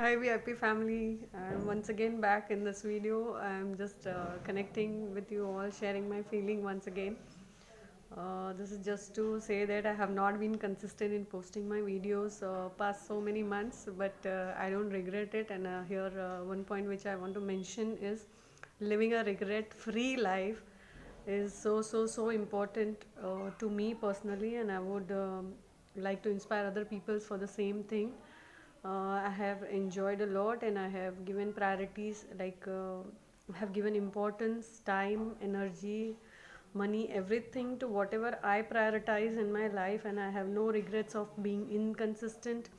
Hi VIP family, I'm once again back in this video. I'm just connecting with you all, sharing my feeling once again. This is just to say that I have not been consistent in posting my videos past so many months, but I don't regret it. And here, one point which I want to mention is living a regret-free life is so important to me personally, and I would like to inspire other people for the same thing. I have enjoyed a lot, and I have given priorities like have given importance, time, energy, money, everything to whatever I prioritize in my life, and I have no regrets of being inconsistent.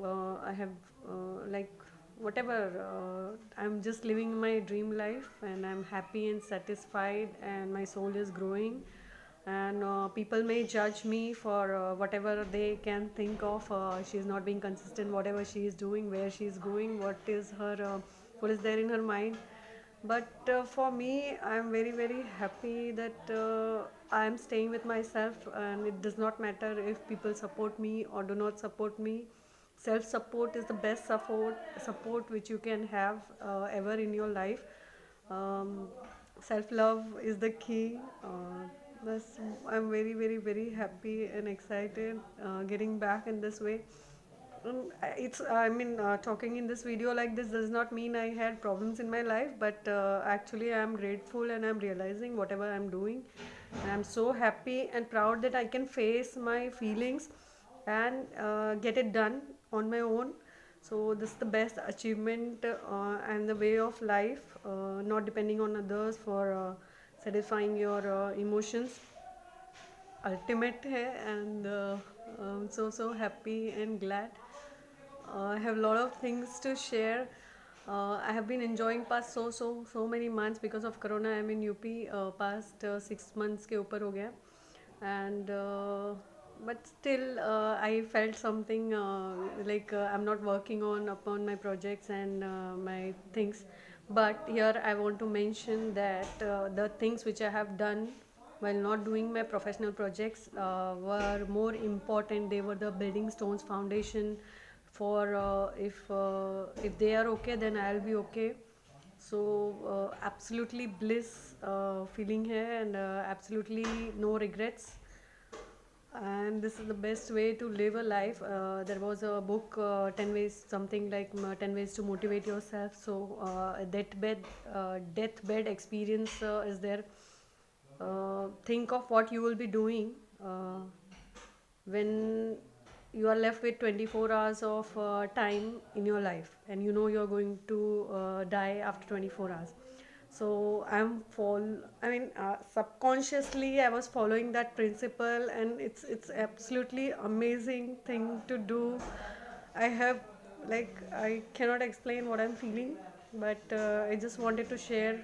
I have like whatever I'm just living my dream life, and I'm happy and satisfied, and my soul is growing. And people may judge me for whatever they can think of. She's not being consistent, whatever she is doing, where she is going, what is there in her mind. But for me, I'm very happy that I'm staying with myself, and it does not matter if people support me or do not support me. Self support is the best support which you can have ever in your life. um, Self love is the key. Thus, I'm very happy and excited getting back in this way. Talking in this video like this does not mean I had problems in my life, but actually I'm grateful, and I'm realizing whatever I'm doing, and I'm so happy and proud that I can face my feelings and get it done on my own. So this is the best achievement and the way of life, not depending on others for satisfying your emotions. Ultimate है, and I'm so happy and glad. I have a lot of things to share. I have been enjoying past so many months because of Corona. I'm in UP. Past 6 months के ऊपर हो गया, and but still I felt something like I'm not working on upon my projects and my things. But here I want to mention that the things which I have done while not doing my professional projects were more important. They were the building stones foundation for if they are okay, then I'll be okay. So absolutely bliss feeling here, and absolutely no regrets. And this is the best way to live a life. There was a book, 10 ways, something like 10 ways to motivate yourself. So deathbed experience is there. Think of what you will be doing when you are left with 24 hours of time in your life, and you know you're going to die after 24 hours. So subconsciously I was following that principle, and it's absolutely amazing thing to do. I have, like, I cannot explain what I'm feeling, but I just wanted to share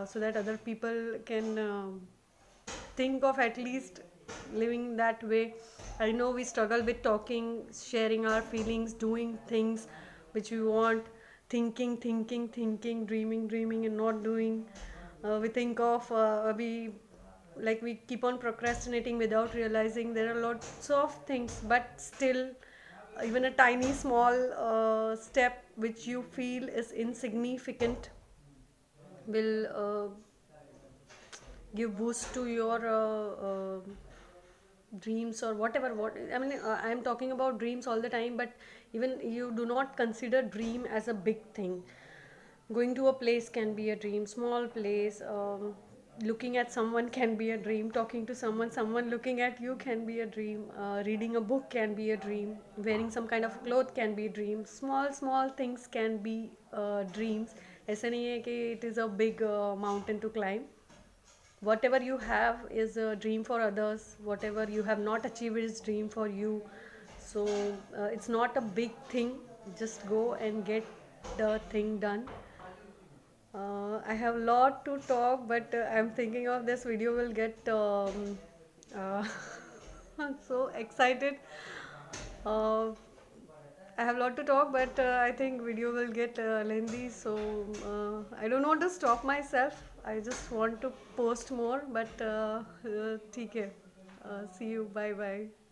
so that other people can think of at least living that way. I know we struggle with talking, sharing our feelings, doing things which we want, thinking, dreaming, and not doing. We think of we keep on procrastinating without realizing there are lots of things, but still, even a tiny small step which you feel is insignificant will give boost to your dreams or whatever. I'm talking about dreams all the time, but even you do not consider dream as a big thing. Going to a place can be a dream, small place. Looking at someone can be a dream. Talking to someone looking at you can be a dream. Reading a book can be a dream. Wearing some kind of cloth can be a dream. Small things can be dreams. ऐसा नहीं है कि it is a big mountain to climb. Whatever you have is a dream for others. Whatever you have not achieved is dream for you. So it's not a big thing. Just go and get the thing done. I have a lot to talk, but I'm thinking of this video will get uh, I'm so excited. uh, I have a lot to talk, but I think video will get lengthy, so I don't want to stop myself. I just want to post more, but ठीक है. See you. Bye bye.